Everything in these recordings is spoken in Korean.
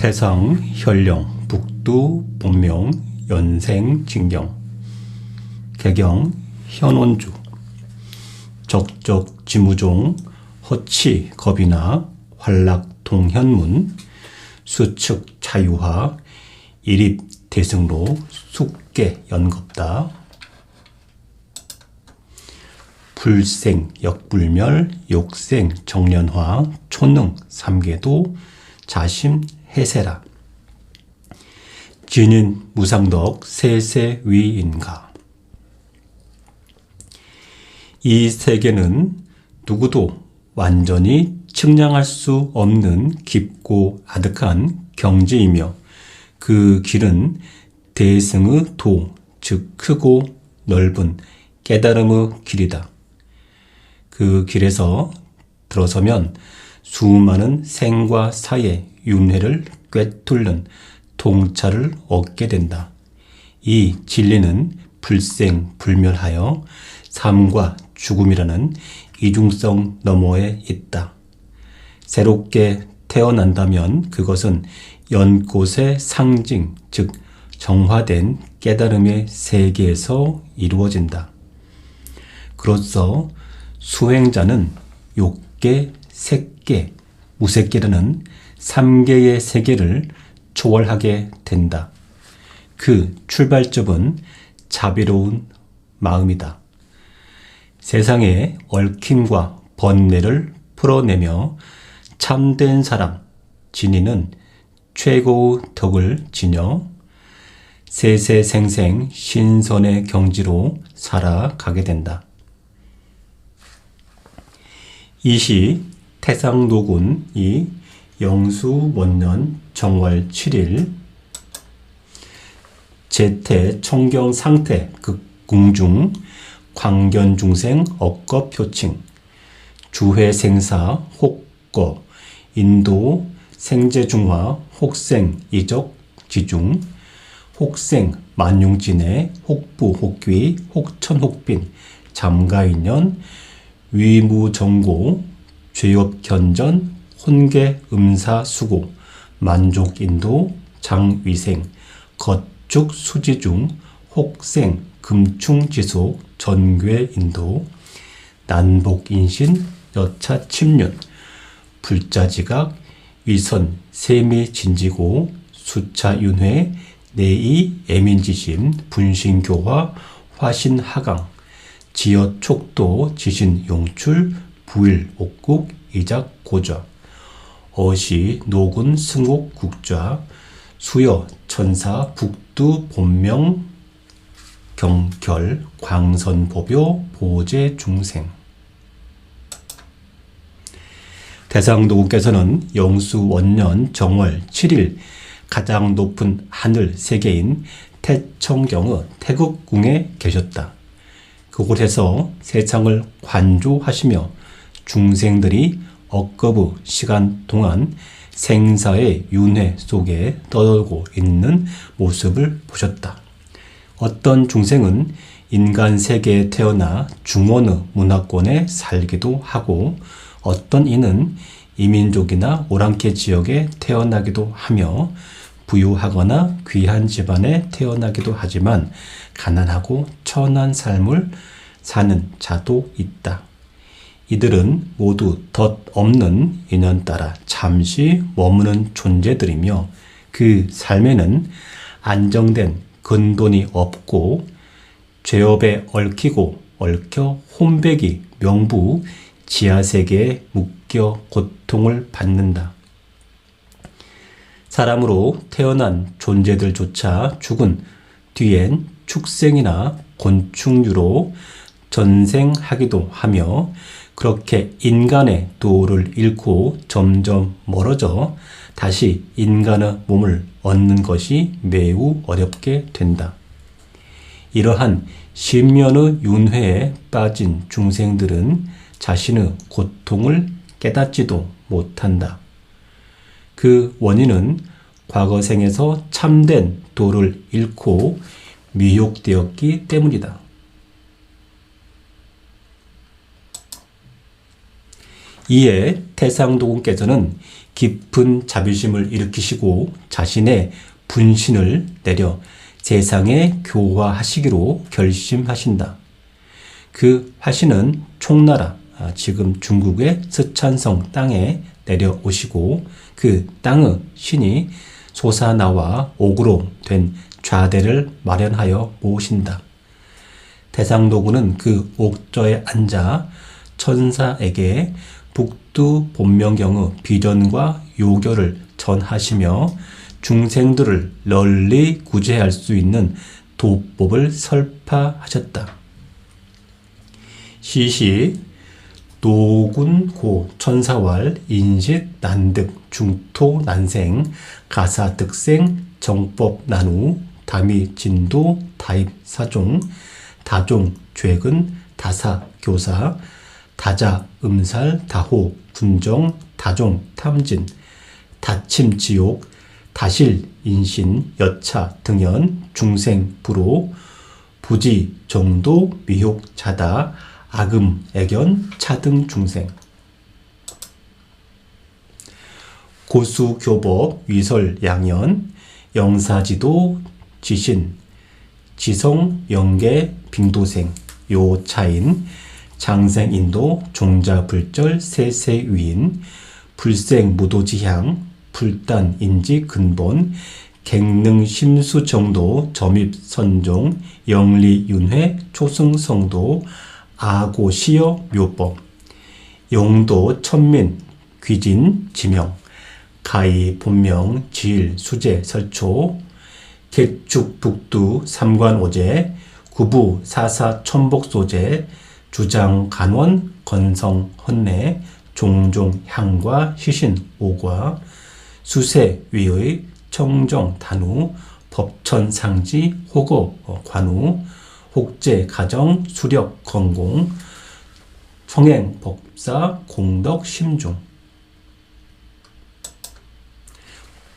태상, 현령, 북두, 본명, 연생, 진경. 개경, 현원주. 적적, 지무종, 허치, 겁이나, 활락, 동현문. 수측, 자유화. 일입, 대승로, 숙계, 연겁다. 불생, 역불멸, 욕생, 정련화, 초능, 삼계도, 자심, 해세라. 진인, 무상덕, 세세위인가. 이 세계는 누구도 완전히 측량할 수 없는 깊고 아득한 경지이며 그 길은 대승의 도, 즉 크고 넓은 깨달음의 길이다. 그 길에서 들어서면 수많은 생과 사의 윤회를 꿰뚫는 통찰을 얻게 된다. 이 진리는 불생불멸하여 삶과 죽음이라는 이중성 너머에 있다. 새롭게 태어난다면 그것은 연꽃의 상징, 즉 정화된 깨달음의 세계에서 이루어진다. 그로써 수행자는 욕계, 색계, 무색계라는 3개의 세계를 초월하게 된다. 그 출발점은 자비로운 마음이다. 세상의 얽힘과 번뇌를 풀어내며 참된 사람, 진인은 최고의 덕을 지녀 세세생생 신선의 경지로 살아가게 된다. 이시 태상노군이 영수원년 정월 7일 제태 청경 상태 극궁중 광견중생 억겁효칭 주회생사 혹거 인도 생제중화 혹생 이적 지중 혹생 만용진해 혹부 혹귀 혹천 혹빈 잠가인연 위무정고 죄업견전 혼계 음사수고 만족인도 장위생 거축 수지중 혹생 금충지속 전괴인도 난복인신 여차침륜 불자지각 위선 세미진지고 수차윤회 내이 애민지심 분신교화 화신하강 지여촉도 지신용출 부일옥국 이작고좌 어시 노군 승옥국좌 수여 천사 북두 본명 경결 광선보묘 보제중생. 대상노군께서는 영수원년 정월 7일 가장 높은 하늘 세계인 태청경의 태극궁에 계셨다. 그곳에서 세상을 관조하시며 중생들이 억겁의 시간 동안 생사의 윤회 속에 떠돌고 있는 모습을 보셨다. 어떤 중생은 인간 세계에 태어나 중원의 문화권에 살기도 하고 어떤 이는 이민족이나 오랑캐 지역에 태어나기도 하며 부유하거나 귀한 집안에 태어나기도 하지만 가난하고 천한 삶을 사는 자도 있다. 이들은 모두 덧없는 인연 따라 잠시 머무는 존재들이며 그 삶에는 안정된 근본이 없고 죄업에 얽히고 얽혀 혼백이 명부 지하세계에 묶여 고통을 받는다. 사람으로 태어난 존재들조차 죽은 뒤엔 축생이나 곤충류로 전생하기도 하며 그렇게 인간의 도를 잃고 점점 멀어져 다시 인간의 몸을 얻는 것이 매우 어렵게 된다. 이러한 십년의 윤회에 빠진 중생들은 자신의 고통을 깨닫지도 못한다. 그 원인은 과거 생에서 참된 도를 잃고 미혹되었기 때문이다. 이에 태상도군께서는 깊은 자비심을 일으키시고 자신의 분신을 내려 세상에 교화하시기로 결심하신다. 그 화신은 총나라, 지금 중국의 스촨성 땅에 내려오시고 그 땅의 신이 솟아나와 옥으로 된 좌대를 마련하여 모으신다. 태상도군은 그 옥저에 앉아 천사에게 북두 본명경의 비전과 요결을 전하시며 중생들을 널리 구제할 수 있는 도법을 설파하셨다. 시시 노군고 천사왈 인식 난득 중토 난생 가사 득생 정법 난우 다미 진도 다입 사종 다종 죄근 다사 교사 다자 음살 다호 군정 다종 탐진 다침 지옥 다실 인신 여차 등연 중생 불호 부지 정도 미혹 자다 악음 애견 차등 중생 고수 교법 위설 양연 영사지도 지신 지성 영계 빙도생 요차인 장생인도 종자불절 세세위인 불생무도지향 불단인지 근본 갱능심수정도 점입선종 영리윤회 초승성도 아고시여 묘법 용도 천민 귀진 지명 가히 본명 지일 수재 설초 객축 북두 삼관오제 구부 사사 천복소제 주장 간원 건성 헌내 종종 향과 시신 오과 수세 위의 청정 단우 법천 상지 호거 관우 혹제 가정 수력 건공 성행 법사 공덕 심중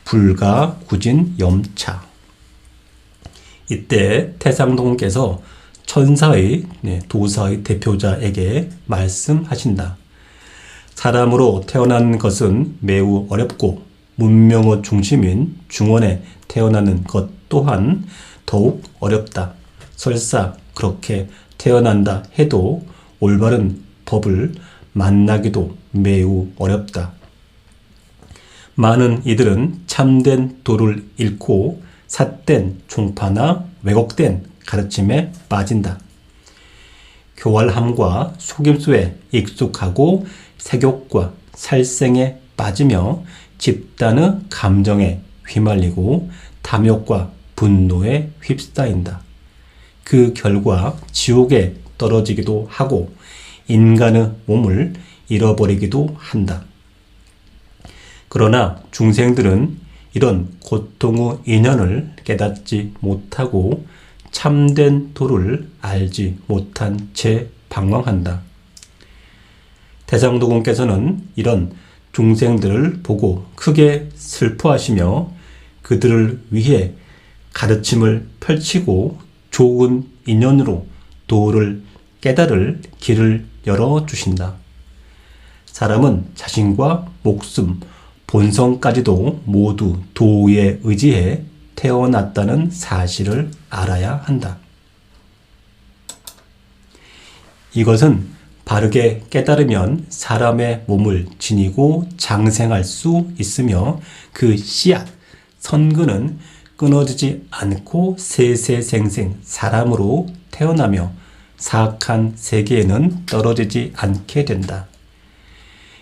불가 구진 염차. 이때 태상도군께서 천사의 도사의 대표자에게 말씀하신다. 사람으로 태어난 것은 매우 어렵고 문명의 중심인 중원에 태어나는 것 또한 더욱 어렵다. 설사 그렇게 태어난다 해도 올바른 법을 만나기도 매우 어렵다. 많은 이들은 참된 도를 잃고 삿된 종파나 왜곡된 가르침에 빠진다. 교활함과 속임수에 익숙하고 색욕과 살생에 빠지며 집단의 감정에 휘말리고 탐욕과 분노에 휩싸인다. 그 결과 지옥에 떨어지기도 하고 인간의 몸을 잃어버리기도 한다. 그러나 중생들은 이런 고통의 인연을 깨닫지 못하고 참된 도를 알지 못한 채 방황한다. 태상도군께서는 이런 중생들을 보고 크게 슬퍼하시며 그들을 위해 가르침을 펼치고 좋은 인연으로 도를 깨달을 길을 열어주신다. 사람은 자신과 목숨, 본성까지도 모두 도에 의지해 태어났다는 사실을 알아야 한다. 이것은 바르게 깨달으면 사람의 몸을 지니고 장생할 수 있으며 그 씨앗, 선근은 끊어지지 않고 세세생생 사람으로 태어나며 사악한 세계에는 떨어지지 않게 된다.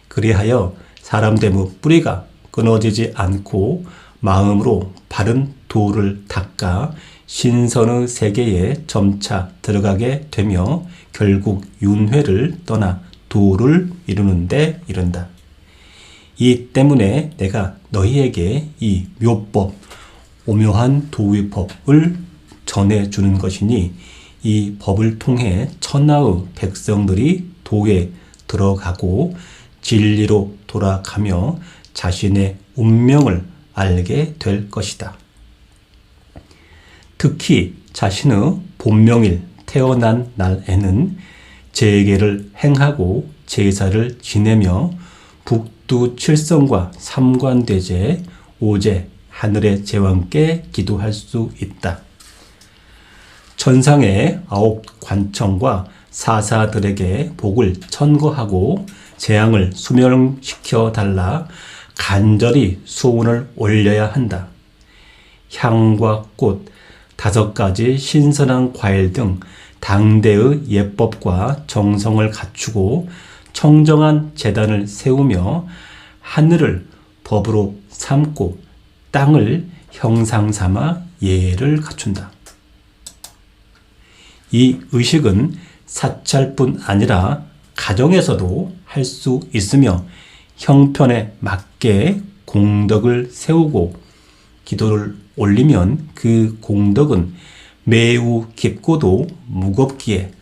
그리하여 사람됨의 뿌리가 끊어지지 않고 마음으로 바른 도를 닦아 신선의 세계에 점차 들어가게 되며 결국 윤회를 떠나 도를 이루는데 이른다. 이 때문에 내가 너희에게 이 묘법, 오묘한 도의 법을 전해주는 것이니 이 법을 통해 천하의 백성들이 도에 들어가고 진리로 돌아가며 자신의 운명을 알게 될 것이다. 특히 자신의 본명일 태어난 날에는 재계를 행하고 제사를 지내며 북두 칠성과 삼관대제, 오제, 하늘의 제왕께 기도할 수 있다. 천상의 9관청과 사사들에게 복을 천거하고 재앙을 소멸시켜 달라 간절히 소원을 올려야 한다. 향과 꽃, 5가지 신선한 과일 등 당대의 예법과 정성을 갖추고 청정한 제단을 세우며 하늘을 법으로 삼고 땅을 형상 삼아 예를 갖춘다. 이 의식은 사찰뿐 아니라 가정에서도 할 수 있으며 형편에 맞게 공덕을 세우고 기도를 올리면 그 공덕은 매우 깊고도 무겁기에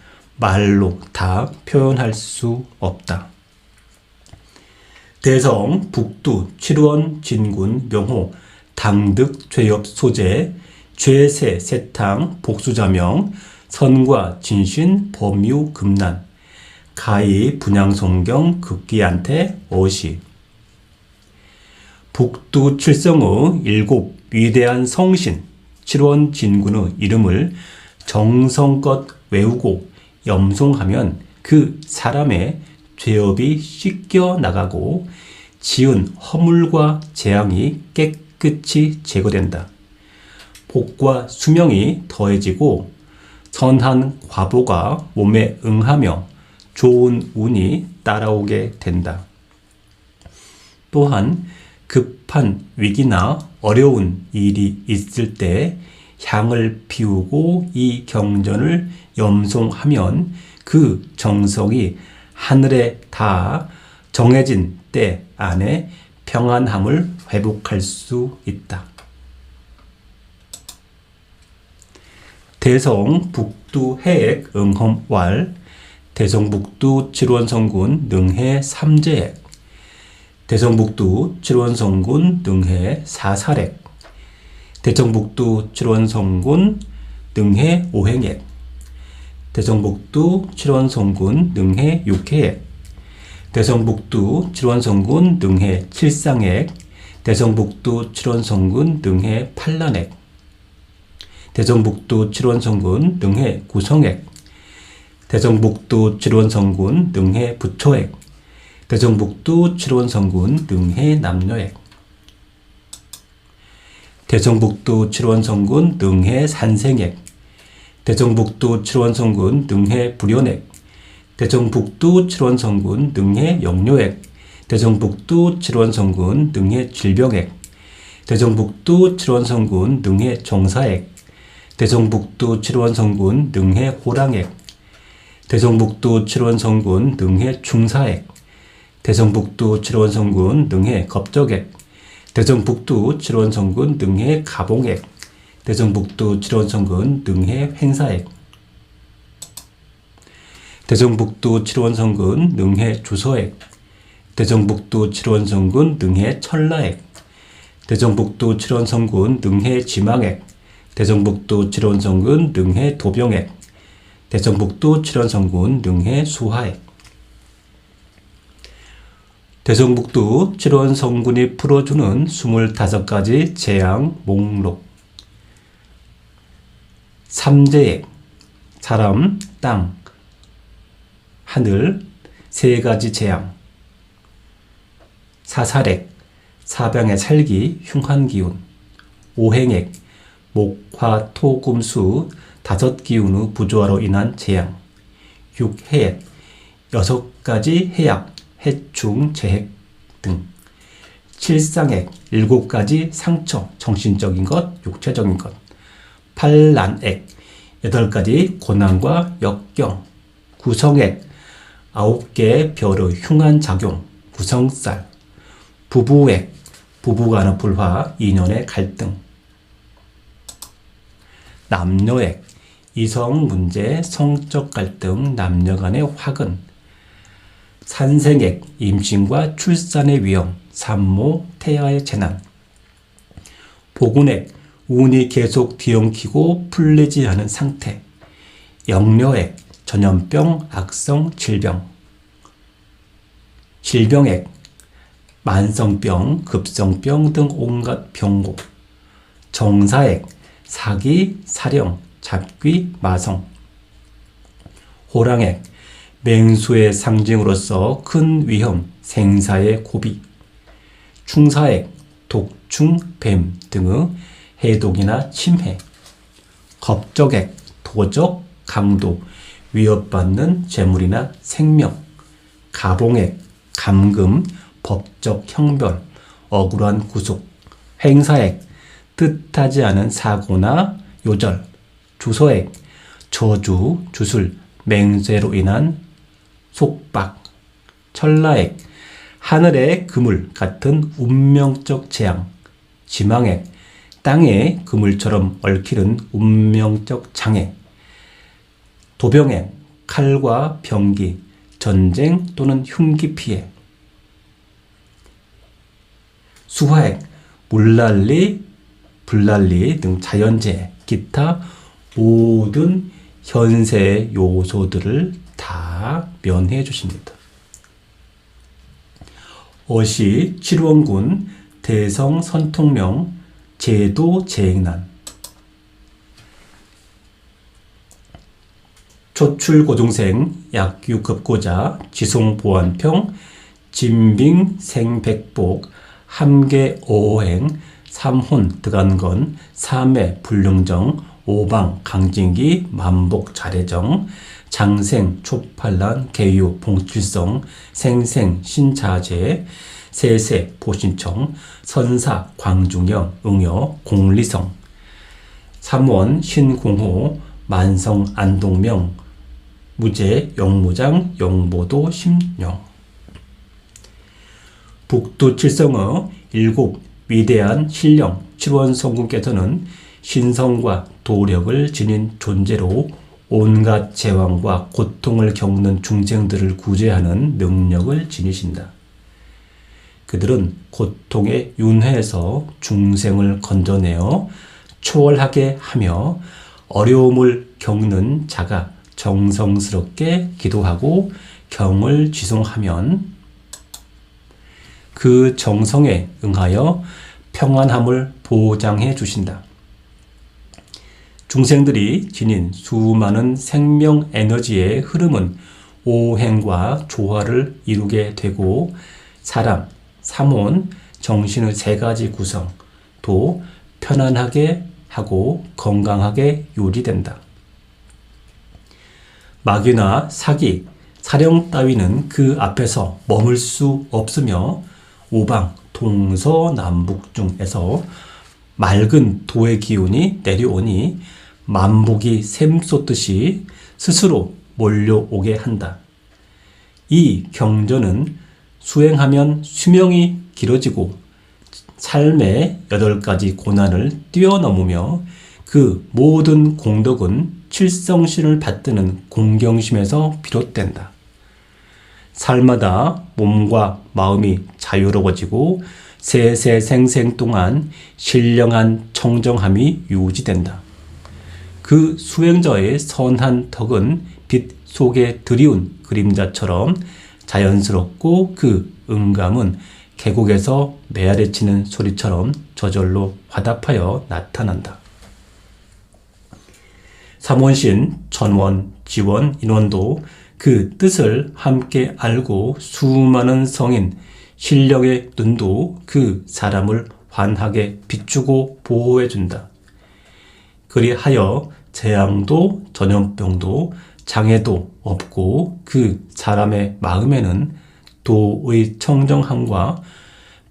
말로 다 표현할 수 없다. 대성 북두 칠원 진군 명호 당득 죄업 소재 죄세 세탕 복수자명 선과 진신 범유 금난 가히 분양송경 극기한테 어시 북두 칠성의 7 위대한 성신 칠원 진군의 이름을 정성껏 외우고 염송하면 그 사람의 죄업이 씻겨 나가고 지은 허물과 재앙이 깨끗이 제거된다. 복과 수명이 더해지고 선한 과보가 몸에 응하며 좋은 운이 따라오게 된다. 또한 급한 위기나 어려운 일이 있을 때 향을 피우고 이 경전을 염송하면 그 정성이 하늘에 닿아 정해진 때 안에 평안함을 회복할 수 있다. 대성 북두 해액 응험왈 대성북두 칠원성군 능해 삼재액 대성북두 칠원성군 능해 사살액 대성북두 칠원성군 능해 오행액 대성북두 칠원성군 능해 육해액 대성북두 칠원성군 능해 칠상액 대성북두 칠원성군 능해 팔란액 대성북두 칠원성군 능해 구성액 대성북두 칠원성군 능해 부초액 대성북두 칠원성군 능해 남녀액 대성북두 칠원성군 능해 산생액 대성북두 칠원성군 능해 불연액 대성북두 칠원성군 능해 영묘액 대성북두 칠원성군 능해 질병액 대성북두 칠원성군 능해 정사액 대성북두 칠원성군 능해 호랑액 대성북두 칠원성군 능해 중사액 대성북두 칠원성군 능해 겁적액 대성북두 칠원성군 능해 가봉액 대성북두 칠원성군 능해 횡사액 대성북두 칠원성군 능해 주서액 대성북두 칠원성군 능해 천라액 대성북두 칠원성군 능해 지망액 대성북두 칠원성군 능해 도병액 대성북두 칠원성군 능해 수하액 대성북두 칠원성군이 풀어주는 25가지 재앙 목록 삼재액 사람, 땅, 하늘 3가지 재앙 사살액 사병의 살기, 흉한 기운 오행액 목, 화, 토, 금, 수 5기운의 부조화로 인한 재앙 육해액 6가지 해약 해충, 재핵 등 칠상액 7가지 상처, 정신적인 것, 육체적인 것 팔란액 8가지 고난과 역경 구성액 9개의 별의 흉한 작용, 구성살 부부액 부부간의 불화, 인연의 갈등 남녀액 이성 문제, 성적 갈등, 남녀 간의 화근 산생액 임신과 출산의 위험, 산모, 태아의 재난 복운액 운이 계속 뒤엉키고 풀리지 않은 상태 영묘액 전염병, 악성 질병 질병액, 만성병, 급성병 등 온갖 병고. 정사액, 사기, 사령, 잡귀, 마성. 호랑액, 맹수의 상징으로서 큰 위험, 생사의 고비. 충사액, 독충, 뱀 등의 해독이나 침해. 겁적액, 도적, 강도, 위협받는 재물이나 생명. 가봉액, 감금, 법적 형벌, 억울한 구속. 행사액, 뜻하지 않은 사고나 요절. 주서액, 저주, 주술, 맹세로 인한 속박. 천라액, 하늘의 그물 같은 운명적 재앙. 지망액, 땅에 그물처럼 얽히는 운명적 장애. 도병액, 칼과 병기, 전쟁 또는 흉기 피해. 수화액, 물난리, 불난리 등 자연재해, 기타 모든 현세의 요소들을 다 면해 주십니다. 어시, 칠원군, 대성, 선통령, 제도, 재행난. 초출고중생, 약규급고자, 지송보안평, 진빙, 생백복, 함계어호행, 삼혼, 득안건, 삼해, 불능정, 오방, 강진기, 만복, 자례정, 장생, 촉팔란, 개유, 봉칠성, 생생, 신자재, 세세, 보신청, 선사, 광중영, 응여, 공리성, 삼원, 신공호, 만성, 안동명, 무제, 영무장, 영보도, 심령. 북두 칠성의 일곱 위대한 신령 칠원성군께서는 신성과 도력을 지닌 존재로 온갖 재앙과 고통을 겪는 중생들을 구제하는 능력을 지니신다. 그들은 고통의 윤회에서 중생을 건져내어 초월하게 하며 어려움을 겪는 자가 정성스럽게 기도하고 경을 지송하면 그 정성에 응하여 평안함을 보장해 주신다. 중생들이 지닌 수많은 생명 에너지의 흐름은 오행과 조화를 이루게 되고 사람, 삼혼, 정신의 세 가지 구성도 편안하게 하고 건강하게 유지된다. 마귀나 사기, 사령 따위는 그 앞에서 머물 수 없으며 우방, 동서남북 중에서 맑은 도의 기운이 내려오니 만복이 샘솟듯이 스스로 몰려오게 한다. 이 경전은 수행하면 수명이 길어지고 삶의 8가지 고난을 뛰어넘으며 그 모든 공덕은 칠성신을 받드는 공경심에서 비롯된다. 살마다 몸과 마음이 자유로워지고 세세생생 동안 신령한 청정함이 유지된다. 그 수행자의 선한 덕은 빛 속에 드리운 그림자처럼 자연스럽고 그 응감은 계곡에서 메아리치는 소리처럼 저절로 화답하여 나타난다. 삼원신, 천원, 지원, 인원도 그 뜻을 함께 알고 수많은 성인, 신령의 눈도 그 사람을 환하게 비추고 보호해준다. 그리하여 재앙도 전염병도 장애도 없고 그 사람의 마음에는 도의 청정함과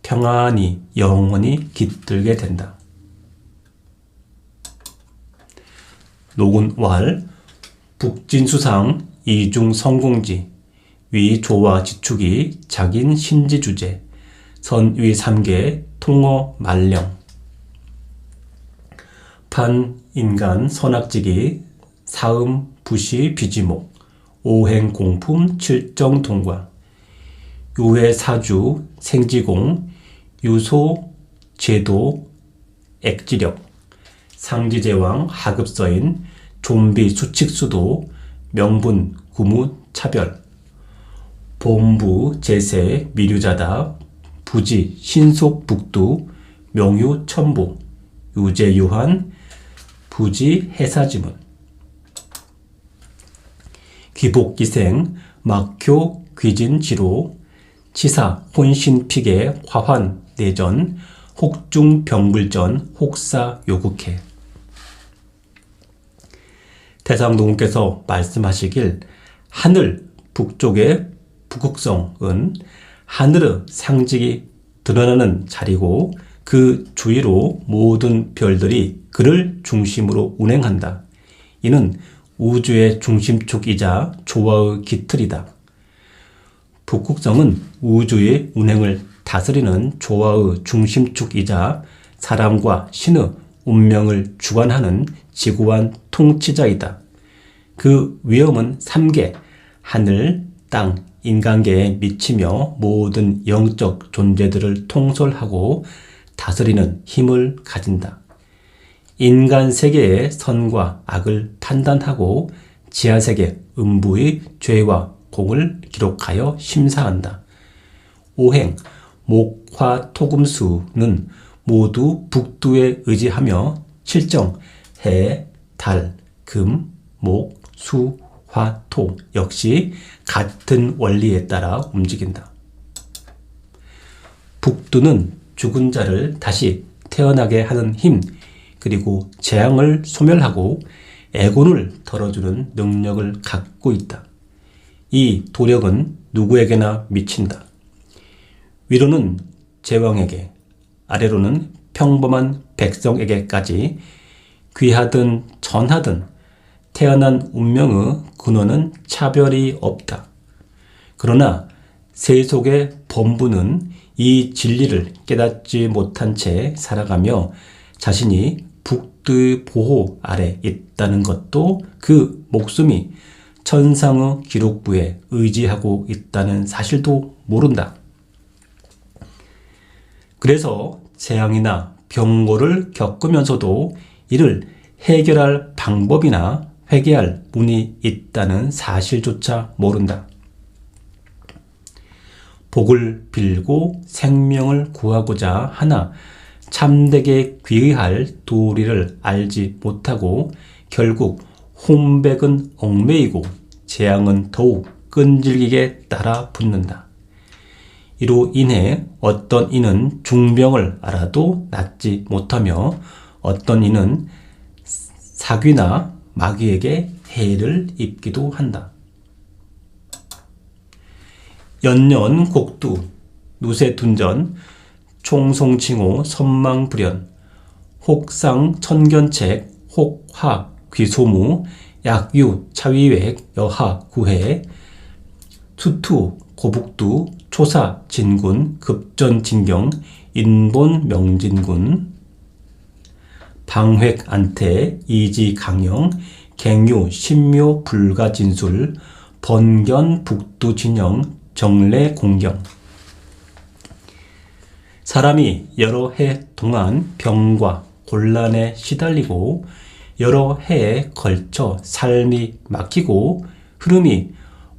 평안이 영원히 깃들게 된다. 노군왈, 북진수상, 이중성공지, 위조와 지축이 작인 신지주제, 선위 3개, 통어 말령. 판인간 선악지기, 사음 부시 비지목, 오행공품 칠정동과, 유해사주 생지공, 유소 제도 액지력, 상지제왕 하급서인 좀비 수칙수도 명분 구무 차별, 본부 제세 미류자다 부지 신속 북두 명유 첨부 유제 유한 부지 해사지문 귀복기생 막효 귀진지로 치사 혼신피계 화환 내전 혹중병불전 혹사 요국해. 대상동께서 말씀하시길 하늘 북쪽의 북극성은 하늘의 상징이 드러나는 자리고 그 주위로 모든 별들이 그를 중심으로 운행한다. 이는 우주의 중심축이자 조화의 깃틀이다. 북극성은 우주의 운행을 다스리는 조화의 중심축이자 사람과 신의 운명을 주관하는 지구완 통치자이다. 그 위엄은 3계, 하늘, 땅, 인간계에 미치며 모든 영적 존재들을 통솔하고 다스리는 힘을 가진다. 인간 세계의 선과 악을 판단하고 지하세계 음부의 죄와 공을 기록하여 심사한다. 오행, 목, 화, 토, 금, 수는 모두 북두에 의지하며 칠정, 해, 달, 금, 목, 수, 화, 토 역시 같은 원리에 따라 움직인다. 북두는 죽은 자를 다시 태어나게 하는 힘, 그리고 재앙을 소멸하고 애곤을 덜어주는 능력을 갖고 있다. 이 도력은 누구에게나 미친다. 위로는 제왕에게, 아래로는 평범한 백성에게까지 귀하든 전하든 태어난 운명의 근원은 차별이 없다. 그러나 세속의 범부는 이 진리를 깨닫지 못한 채 살아가며 자신이 북두의 보호 아래 있다는 것도 그 목숨이 천상의 기록부에 의지하고 있다는 사실도 모른다. 그래서 재앙이나 병고를 겪으면서도 이를 해결할 방법이나 회개할 문이 있다는 사실조차 모른다. 복을 빌고 생명을 구하고자 하나 참되게 귀의할 도리를 알지 못하고 결국 혼백은 얽매이고 재앙은 더욱 끈질기게 따라 붙는다. 이로 인해 어떤 이는 중병을 알아도 낫지 못하며 어떤 이는 사귀나 마귀에게 해를 입기도 한다. 연년 곡두, 누세둔전, 총송칭호 선망불연, 혹상 천견책, 혹화 귀소무, 약유 차위획 여하 구해, 수투 고북두, 초사 진군, 급전진경, 인본 명진군, 방획 안태, 이지 강영, 갱유 신묘 불가진술, 번견 북두 진영, 정례 공경. 사람이 여러 해 동안 병과 곤란에 시달리고 여러 해에 걸쳐 삶이 막히고 흐름이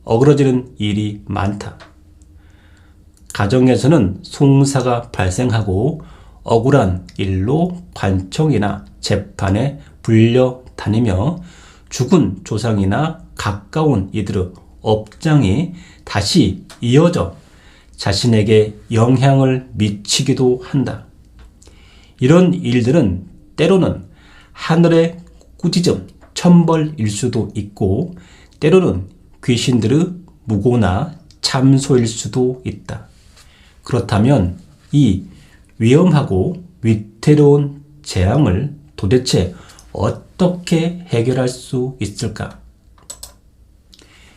어그러지는 일이 많다. 가정에서는 송사가 발생하고 억울한 일로 관청이나 재판에 불려 다니며 죽은 조상이나 가까운 이들의 업장이 다시 이어져 자신에게 영향을 미치기도 한다. 이런 일들은 때로는 하늘의 꾸짖음, 천벌일 수도 있고 때로는 귀신들의 무고나 참소일 수도 있다. 그렇다면 이 위험하고 위태로운 재앙을 도대체 어떻게 해결할 수 있을까?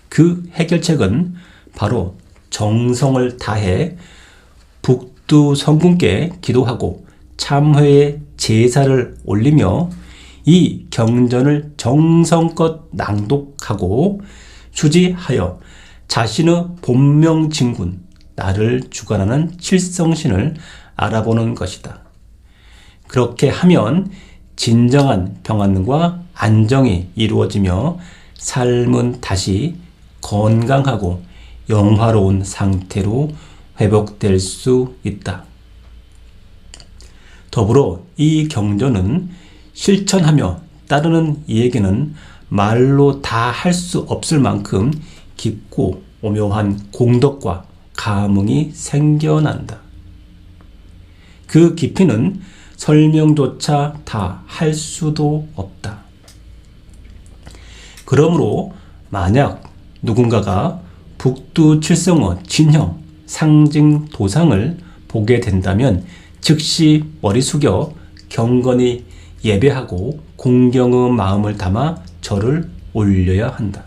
그 해결책은 바로 정성을 다해 북두 성군께 기도하고 참회의 제사를 올리며 이 경전을 정성껏 낭독하고 수지하여 자신의 본명 진군, 나를 주관하는 칠성신을 알아보는 것이다. 그렇게 하면 진정한 평안과 안정이 이루어지며 삶은 다시 건강하고 영화로운 상태로 회복될 수 있다. 더불어 이 경전은 실천하며 따르는 이에게는 말로 다 할 수 없을 만큼 깊고 오묘한 공덕과 감흥이 생겨난다. 그 깊이는 설명조차 다 할 수도 없다. 그러므로 만약 누군가가 북두 칠성어 진형 상징 도상을 보게 된다면 즉시 머리 숙여 경건히 예배하고 공경의 마음을 담아 절을 올려야 한다.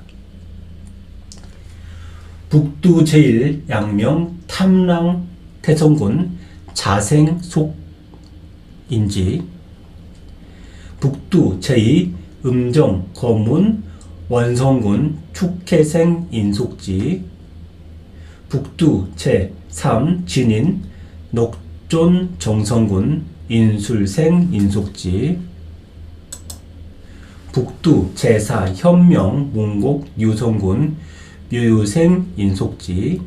북두 제1 양명 탐랑 태성군 자생 속인지, 북두 제2 음정 거문 원성군 축해생 인속지, 북두 제3 진인 녹존 정성군 인술생 인속지, 북두 제4 현명 문곡 유성군 묘유생 인속지,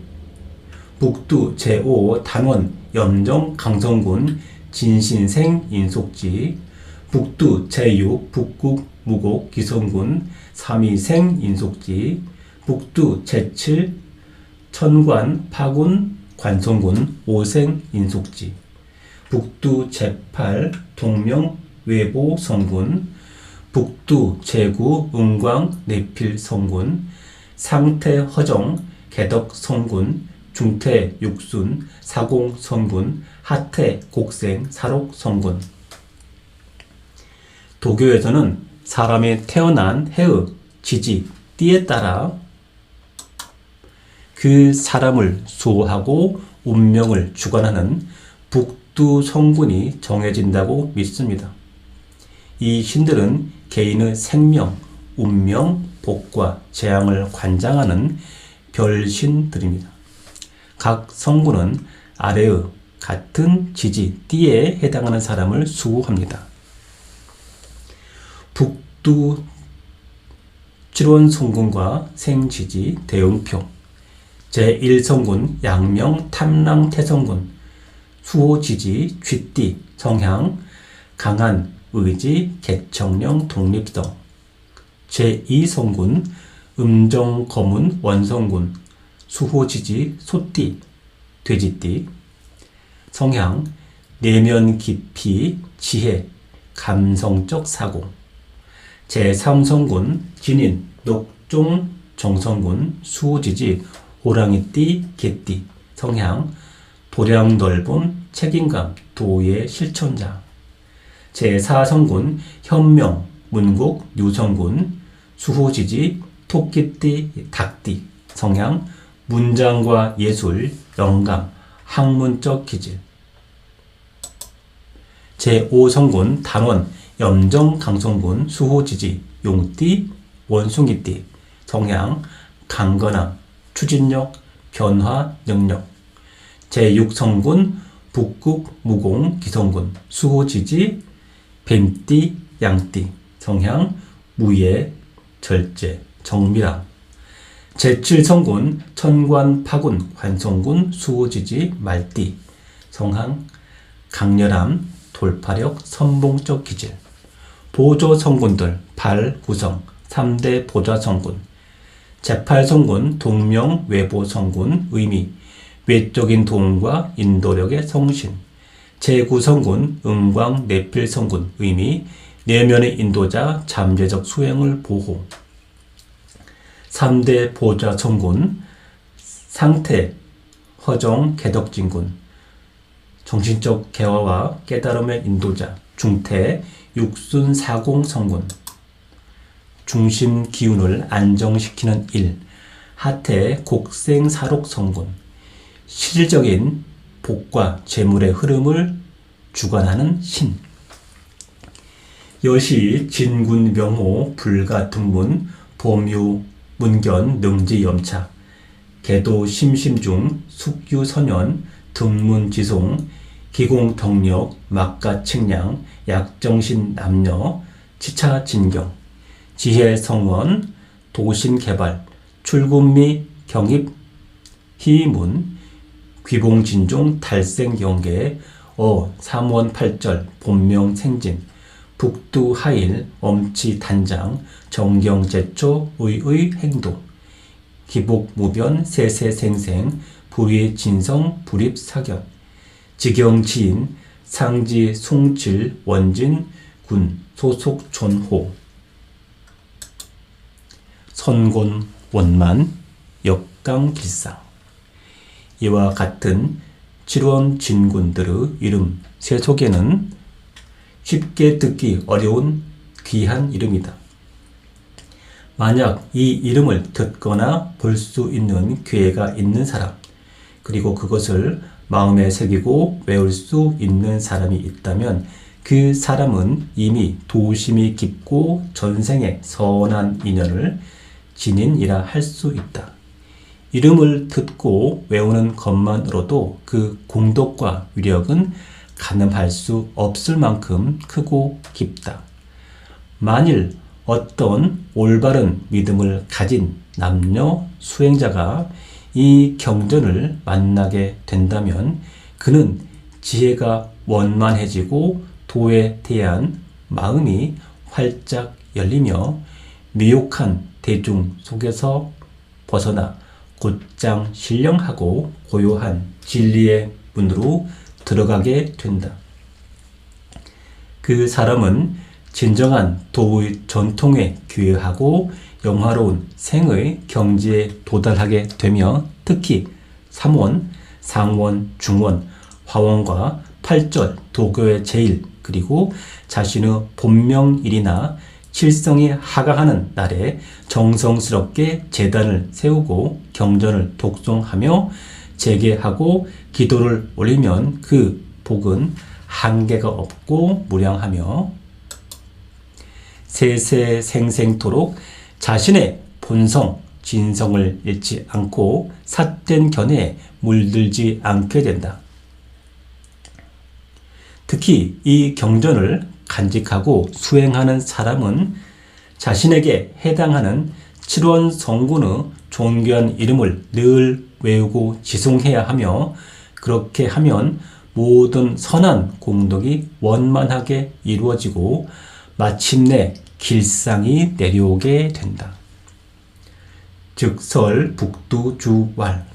북두 제5 단원 염정 강성군 진신생 인속지, 북두 제6 북국 무곡 기성군 삼위생 인속지, 북두 제7 천관 파군 관성군 오생 인속지, 북두 제8 동명 외보 성군, 북두 제9 은광 내필 성군, 상태 허정 개덕 성군, 중태 육순 사공 성군, 하태 곡생 사록 성군. 도교에서는 사람이 태어난 해의 지지, 띠에 따라 그 사람을 수호하고 운명을 주관하는 북두 성군이 정해진다고 믿습니다. 이 신들은 개인의 생명, 운명, 복과 재앙을 관장하는 별신들입니다. 각 성군은 아래의 같은 지지, 띠에 해당하는 사람을 수호합니다. 북두 칠원성군과 생지지 대응표, 제1성군 양명 탐랑 태성군 수호지지 쥐띠 성향 강한 의지 개청령 독립성, 제2성군 음정 거문 원성군 수호지지 소띠 돼지띠 성향 내면 깊이 지혜 감성적 사고, 제3성군 진인 녹종 정성군 수호지지 호랑이띠 개띠 성향 도량 넓은 책임감 도의 실천자, 제4성군 현명 문곡 유성군 수호지지 토끼띠 닭띠 성향 문장과 예술 영감 학문적 기질, 제5성군 단원 염정 강성군 수호지지 용띠 원숭이띠 성향 강건함 추진력 변화 능력, 제6성군 북국 무공 기성군 수호지지 뱀띠 양띠 성향 무예 절제 정밀함, 제7성군 천관 파군 관성군 수호지지 말띠 성향 강렬함 돌파력 선봉적 기질, 보조성군들 발 구성 3대 보좌성군, 제8성군 동명 외보성군 의미 외적인 도움과 인도력의 성신, 제9성군 은광 내필성군 의미 내면의 인도자 잠재적 수행을 보호, 3대 보좌성군 상태 허정 개덕진군 정신적 개화와 깨달음의 인도자, 중태 육순 사공 성군 중심 기운을 안정시키는 일, 하태 곡생 사록 성군 실질적인 복과 재물의 흐름을 주관하는 신, 여시 진군 명호 불가 등문 보묘 문견 능지 염차 개도 심심중 숙유 선연 등문 지송 기공 덕력 막가 측량 약정신 남녀 치차 진경 지혜 성원 도신 개발 출군 및 경입 희문, 귀봉진종 탈생경계, 삼원팔절, 본명생진, 북두하일, 엄치단장, 정경제초, 의의 행동, 기복무변, 세세생생, 불의진성, 불입사견, 지경지인, 상지, 숭칠, 원진, 군, 소속존호, 선곤, 원만, 역강길상. 이와 같은 칠원 진군들의 이름 세 속에는 쉽게 듣기 어려운 귀한 이름이다. 만약 이 이름을 듣거나 볼 수 있는 기회가 있는 사람, 그리고 그것을 마음에 새기고 외울 수 있는 사람이 있다면 그 사람은 이미 도심이 깊고 전생의 선한 인연을 지닌이라 할 수 있다. 이름을 듣고 외우는 것만으로도 그 공덕과 위력은 가늠할 수 없을 만큼 크고 깊다. 만일 어떤 올바른 믿음을 가진 남녀 수행자가 이 경전을 만나게 된다면 그는 지혜가 원만해지고 도에 대한 마음이 활짝 열리며 미혹한 대중 속에서 벗어나 곧장 신령하고 고요한 진리의 문으로 들어가게 된다. 그 사람은 진정한 도의 전통에 귀하고 영화로운 생의 경지에 도달하게 되며 특히 삼원, 상원, 중원, 화원과 팔절, 도교의 제일, 그리고 자신의 본명일이나 칠성이 하강하는 날에 정성스럽게 제단을 세우고 경전을 독송하며 재개하고 기도를 올리면 그 복은 한계가 없고 무량하며 세세생생토록 자신의 본성, 진성을 잃지 않고 삿된 견해에 물들지 않게 된다. 특히 이 경전을 간직하고 수행하는 사람은 자신에게 해당하는 칠원 성군의 존귀한 이름을 늘 외우고 지송해야 하며 그렇게 하면 모든 선한 공덕이 원만하게 이루어지고 마침내 길상이 내려오게 된다. 즉 설 북두주왈.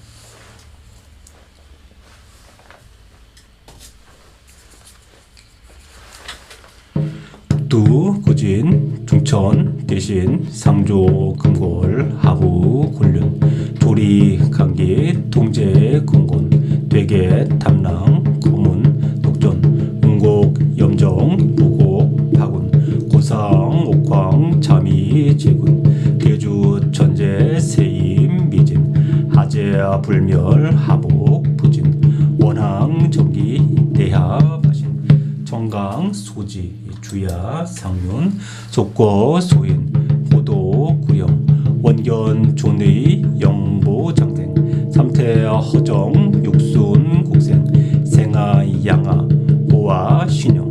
북두, 구진, 중천, 대신, 상조, 금골, 하부, 굴륜, 조리, 강기, 통제, 금곤, 되계, 탐랑, 고문, 독전, 운곡, 염정, 무곡, 파군, 고상, 옥황, 자미, 제군, 대주, 천재, 세임, 미진, 하재, 불멸, 하복, 부진, 원항, 정기, 대하, 바신, 정강, 소지, 주야, 상륜, 속고, 소인, 호도, 구령, 원견, 존의, 영보, 장생, 삼태, 허정, 육순, 곡생, 생아, 양아, 보아, 신영,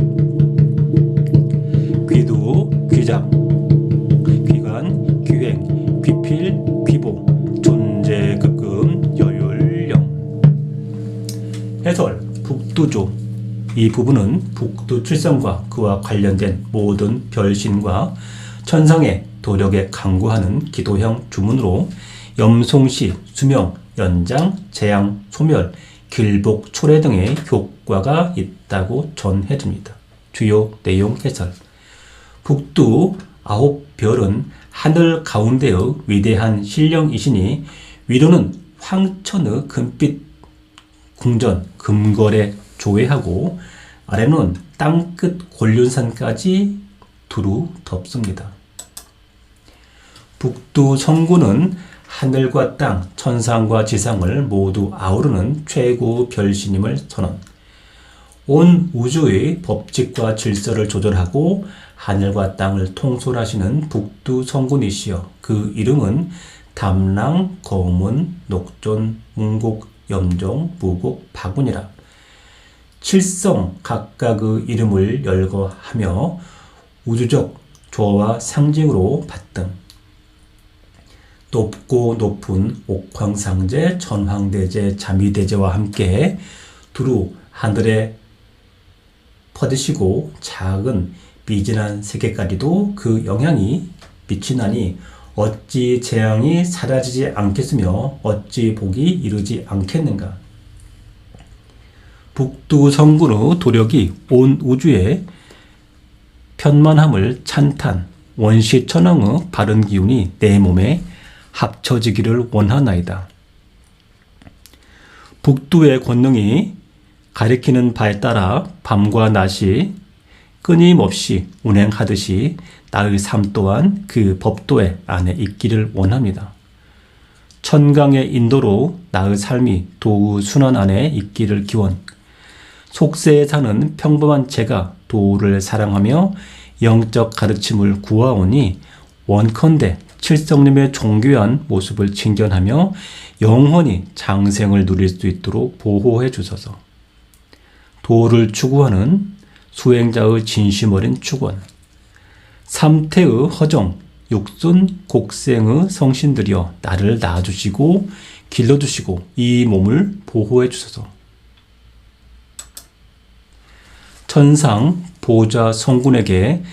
귀두, 귀작, 귀관, 귀행, 귀필, 귀보, 존재, 극금, 여율령. 해설, 북두조. 이 부분은 북두 칠성과 그와 관련된 모든 별신과 천상의 도력에 강구하는 기도형 주문으로 염송시, 수명, 연장, 재앙, 소멸, 길복, 초래 등의 효과가 있다고 전해집니다. 주요 내용 해설. 북두 아홉 별은 하늘 가운데의 위대한 신령이시니 위로는 황천의 금빛 궁전 금걸에 조회하고 아래는 땅끝 곤륜산까지 두루 덮습니다. 북두 성군은 하늘과 땅, 천상과 지상을 모두 아우르는 최고 별신임을 선언. 온 우주의 법칙과 질서를 조절하고 하늘과 땅을 통솔하시는 북두 성군이시여 그 이름은 담랑, 거문, 녹존, 문곡, 염종, 무곡, 파군이라. 칠성 각각의 이름을 열거하며 우주적 조화와 상징으로 받등. 높고 높은 옥황상제, 천황대제, 자미대제와 함께 두루 하늘에 퍼지시고 작은 미진한 세계까지도 그 영향이 미치나니 어찌 재앙이 사라지지 않겠으며 어찌 복이 이르지 않겠는가. 북두성군의 도력이 온 우주의 편만함을 찬탄, 원시천왕의 바른 기운이 내 몸에 합쳐지기를 원하나이다. 북두의 권능이 가리키는 바에 따라 밤과 낮이 끊임없이 운행하듯이 나의 삶 또한 그 법도의 안에 있기를 원합니다. 천강의 인도로 나의 삶이 도의 순환 안에 있기를 기원. 속세에 사는 평범한 제가 도를 사랑하며 영적 가르침을 구하오니 원컨대 칠성님의 존귀한 모습을 칭견하며 영원히 장생을 누릴 수 있도록 보호해 주소서. 도를 추구하는 수행자의 진심 어린 축원, 삼태의 허정, 육순 곡생의 성신들이여 나를 낳아주시고 길러주시고 이 몸을 보호해 주소서. 천상 보좌 성군에게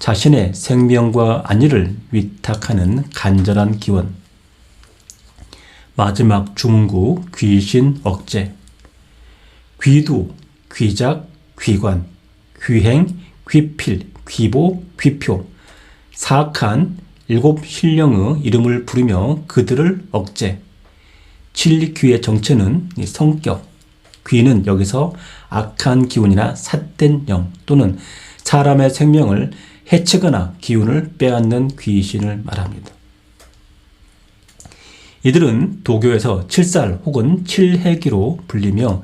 자신의 생명과 안위를 위탁하는 간절한 기원. 마지막 중구 귀신 억제. 귀두, 귀작, 귀관, 귀행, 귀필, 귀보, 귀표. 사악한 7 신령의 이름을 부르며 그들을 억제. 7귀의 정체는 성격. 귀는 여기서 악한 기운이나 삿된 영 또는 사람의 생명을 해치거나 기운을 빼앗는 귀신을 말합니다. 이들은 도교에서 7살 혹은 7해기로 불리며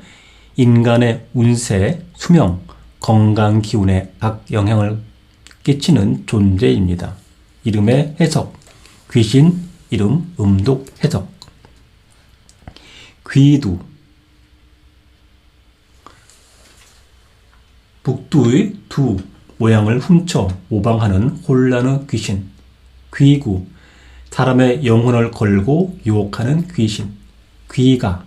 인간의 운세, 수명, 건강 기운에 악영향을 끼치는 존재입니다. 이름의 해석, 귀신 이름 음독 해석. 귀두, 북두의 두 모양을 훔쳐 모방하는 혼란의 귀신. 귀구, 사람의 영혼을 걸고 유혹하는 귀신. 귀가,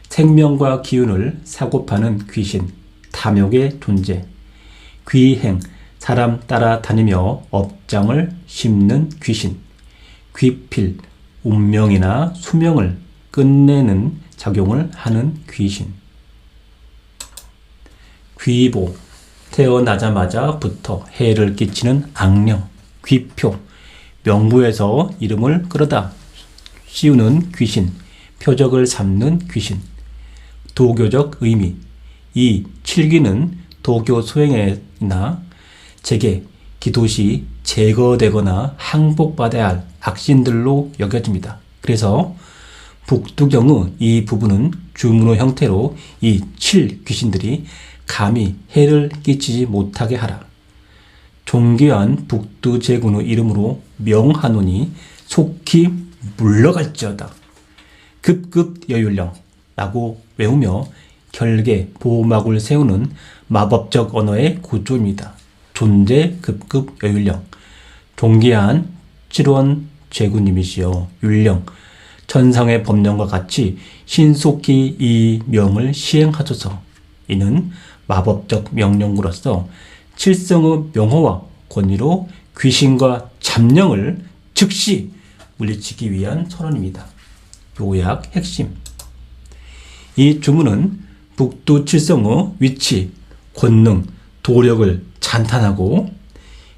생명과 기운을 사고파는 귀신, 탐욕의 존재. 귀행, 사람 따라다니며 업장을 심는 귀신. 귀필, 운명이나 수명을 끝내는 작용을 하는 귀신. 귀보, 태어나자마자부터 해를 끼치는 악령. 귀표, 명부에서 이름을 끌어다 씌우는 귀신, 표적을 삼는 귀신. 도교적 의미, 이 7귀는 도교 수행이나 재계, 기도 시 제거되거나 항복받아야 할 악신들로 여겨집니다. 그래서 북두경의 이 부분은 주문의 형태로 이 7귀신들이 감히 해를 끼치지 못하게 하라. 존귀한 북두제군의 이름으로 명하노니 속히 물러갈지어다. 급급 여율령 라고 외우며 결계, 보호막을 세우는 마법적 언어의 구조입니다. 존재, 급급, 여율령. 존귀한 칠원 제군님이시여 율령, 천상의 법령과 같이 신속히 이 명을 시행하소서. 이는 마법적 명령으로서 칠성의 명호와 권위로 귀신과 잡령을 즉시 물리치기 위한 선언입니다. 요약 핵심. 이 주문은 북두 칠성의 위치, 권능, 도력을 찬탄하고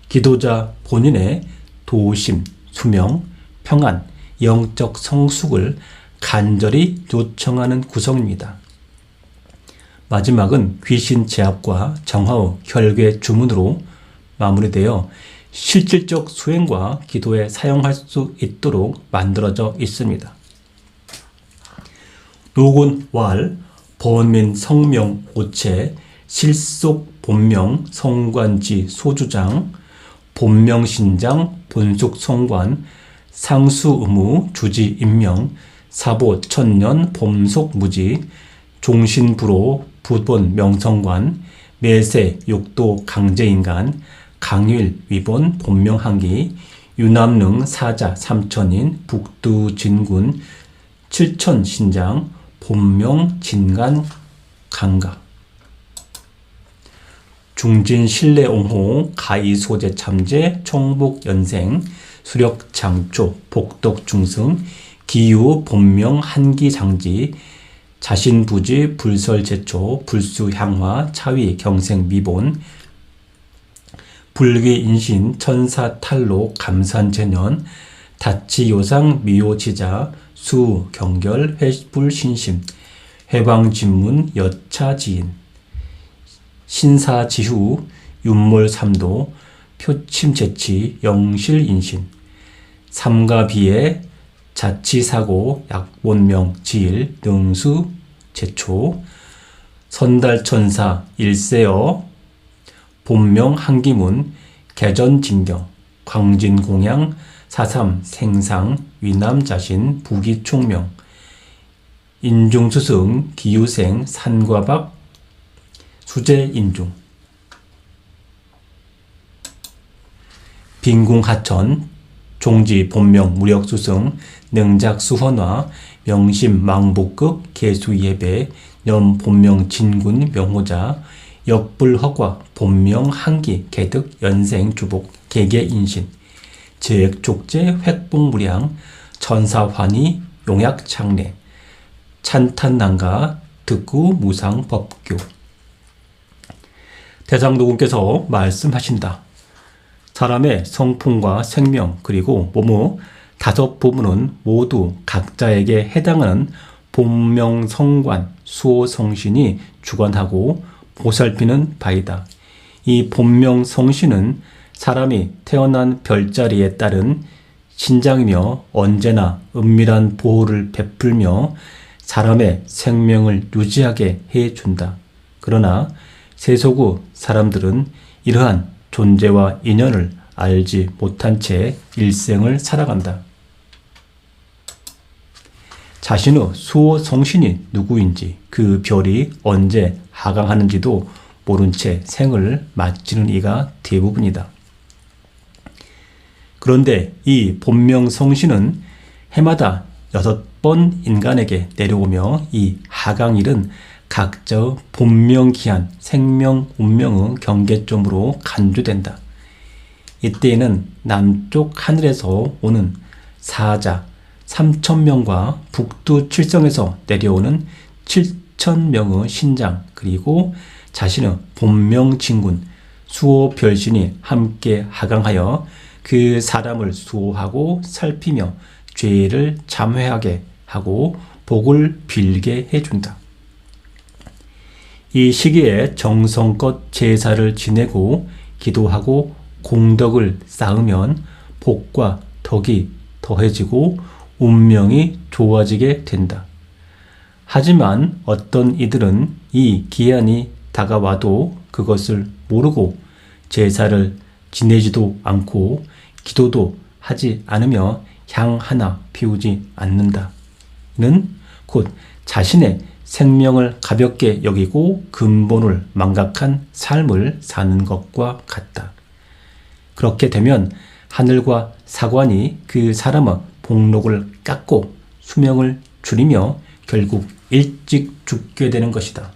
기도자 본인의 도심, 수명, 평안, 영적 성숙을 간절히 요청하는 구성입니다. 마지막은 귀신 제압과 정화의 결계 주문으로 마무리되어 실질적 수행과 기도에 사용할 수 있도록 만들어져 있습니다. 노곤 왈, 번민 성명 오체, 실속 본명 성관지 소주장, 본명 신장 본속 성관, 상수 의무 주지 임명, 사보 천년 범속 무지, 종신부로 부본 명성관, 매세 욕도 강제인간, 강일 위본 본명 한기, 유남릉 사자 삼천인 북두 진군 칠천 신장 본명 진간 강가 중진 신뢰 옹호 가이 소재 참제 총복 연생 수력 장초 복덕 중승 기유 본명 한기 장지 자신 부지 불설 제초 불수 향화 차위 경생 미본 불기 인신 천사 탈로 감산 재년 다치 요상 미오지자 수 경결 회불 신심 해방 진문 여차 지인 신사 지후 윤몰 삼도 표침 제치 영실 인신 삼가 비에 자치 사고 약본명 지일 능수 제초 선달 천사 일세어 본명 한기문 개전 진경 광진 공양 사삼 생상 위남 자신 부기 총명 인중수승 기유생 산과박 수제 인중 빈궁하천 종지 본명 무력수승 능작수헌화 명심 망복극 개수예배 년 본명 진군 명호자 역불허과 본명 한기 개득 연생 주복 개개인신 제액족제 획봉무량 천사환희 용약창례 찬탄난가 득구 무상법교 대장도군께서 말씀하신다. 사람의 성품과 생명 그리고 몸의 5부분은 모두 각자에게 해당하는 본명성관 수호성신이 주관하고 보살피는 바이다. 이 본명성신은 사람이 태어난 별자리에 따른 신장이며 언제나 은밀한 보호를 베풀며 사람의 생명을 유지하게 해준다. 그러나 세속의 사람들은 이러한 존재와 인연을 알지 못한 채 일생을 살아간다. 자신의 수호 성신이 누구인지 그 별이 언제 하강하는지도 모른 채 생을 마치는 이가 대부분이다. 그런데 이 본명 성신은 해마다 6번 인간에게 내려오며 이 하강일은 각자의 본명 기한, 생명, 운명의 경계점으로 간주된다. 이때에는 남쪽 하늘에서 오는 사자 3,000명과 북두 칠성에서 내려오는 7,000명의 신장 그리고 자신의 본명 진군 수호 별신이 함께 하강하여 그 사람을 수호하고 살피며 죄를 참회하게 하고 복을 빌게 해준다. 이 시기에 정성껏 제사를 지내고 기도하고 공덕을 쌓으면 복과 덕이 더해지고 운명이 좋아지게 된다. 하지만 어떤 이들은 이 기한이 다가와도 그것을 모르고 제사를 지내지도 않고 기도도 하지 않으며 향 하나 피우지 않는다. 이는 곧 자신의 생명을 가볍게 여기고 근본을 망각한 삶을 사는 것과 같다. 그렇게 되면 하늘과 사관이 그 사람의 복록을 깎고 수명을 줄이며 결국 일찍 죽게 되는 것이다.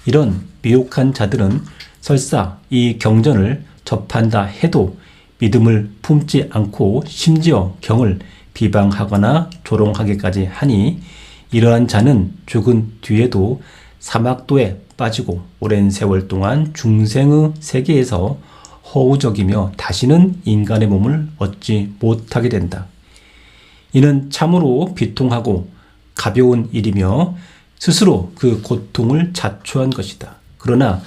이런 미혹한 자들은 설사 이 경전을 접한다 해도 믿음을 품지 않고 심지어 경을 비방하거나 조롱하기까지 하니 이러한 자는 죽은 뒤에도 사막도에 빠지고 오랜 세월 동안 중생의 세계에서 허우적이며 다시는 인간의 몸을 얻지 못하게 된다. 이는 참으로 비통하고 가벼운 일이며 스스로 그 고통을 자초한 것이다. 그러나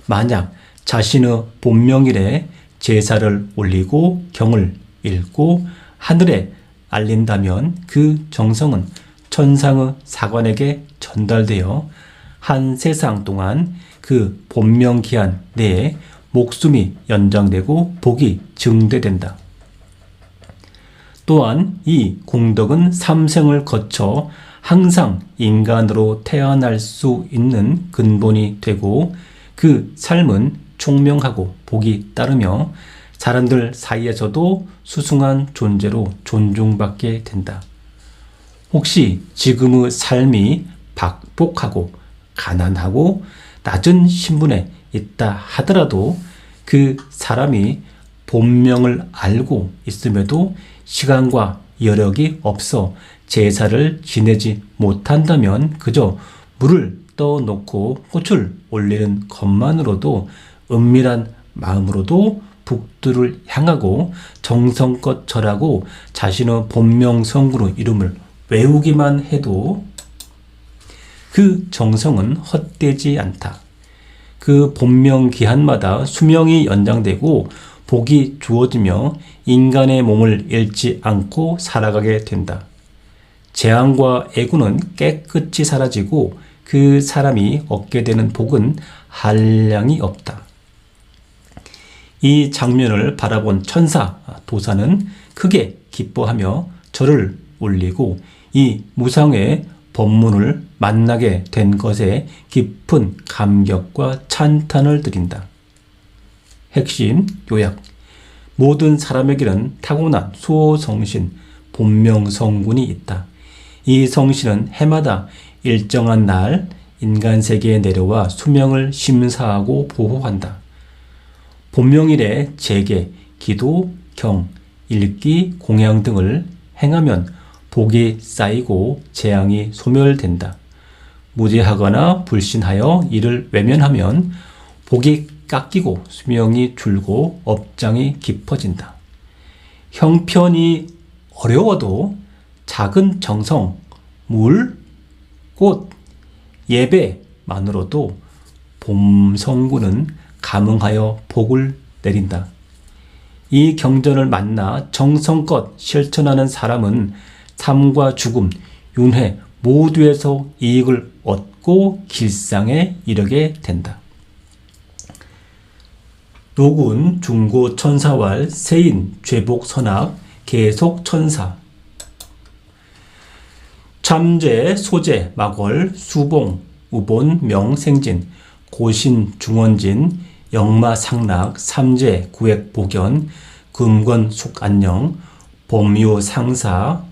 만약 자신의 본명일에 제사를 올리고 경을 읽고 하늘에 알린다면 그 정성은 천상의 사관에게 전달되어 한 세상 동안 그 본명 기한 내에 목숨이 연장되고 복이 증대된다. 또한 이 공덕은 3생을 거쳐 항상 인간으로 태어날 수 있는 근본이 되고 그 삶은 총명하고 복이 따르며 사람들 사이에서도 수승한 존재로 존중받게 된다. 혹시 지금의 삶이 박복하고 가난하고 낮은 신분에 있다 하더라도 그 사람이 본명을 알고 있음에도 시간과 여력이 없어 제사를 지내지 못한다면 그저 물을 떠놓고 꽃을 올리는 것만으로도 은밀한 마음으로도 북두를 향하고 정성껏 절하고 자신의 본명 성구로 이름을 외우기만 해도 그 정성은 헛되지 않다. 그 본명 기한마다 수명이 연장되고 복이 주어지며 인간의 몸을 잃지 않고 살아가게 된다. 재앙과 애구는 깨끗이 사라지고 그 사람이 얻게 되는 복은 한량이 없다. 이 장면을 바라본 천사 도사는 크게 기뻐하며 절을 올리고 이 무상의 법문을 만나게 된 것에 깊은 감격과 찬탄을 드린다. 핵심 요약. 모든 사람에게는 타고난 수호성신 본명성군이 있다. 이 성신은 해마다 일정한 날 인간 세계에 내려와 수명을 심사하고 보호한다. 본명일에 제계, 기도, 경, 읽기, 공양 등을 행하면 복이 쌓이고 재앙이 소멸된다. 무지하거나 불신하여 이를 외면하면 복이 깎이고 수명이 줄고 업장이 깊어진다. 형편이 어려워도 작은 정성, 물, 꽃, 예배만으로도 봄성군은 감응하여 복을 내린다. 이 경전을 만나 정성껏 실천하는 사람은 삶과 죽음, 윤회 모두에서 이익을 얻고 길상에 이르게 된다. 노군 중고 천사왈 세인 죄복 선악 계속 천사 참제 소제 막월 수봉 우본 명생진 고신 중원진 영마 상락 삼재 구획 복연 금권 숙안녕 범유 상사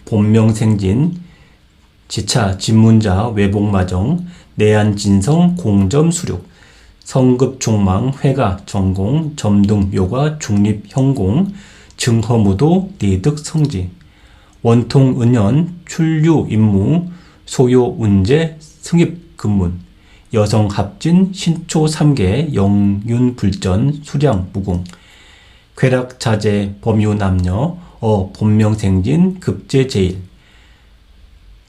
본명생진 지차 진문자 외복마정 내안진성 공점 수륙 성급종망 회가 전공 점등 묘가 중립형공 증허무도 니득성지 원통은연 출류임무 소요운제 승입근문 여성합진 신초삼계 영윤불전 수량무궁 쾌락자재 범유남녀 본명생진 급제제일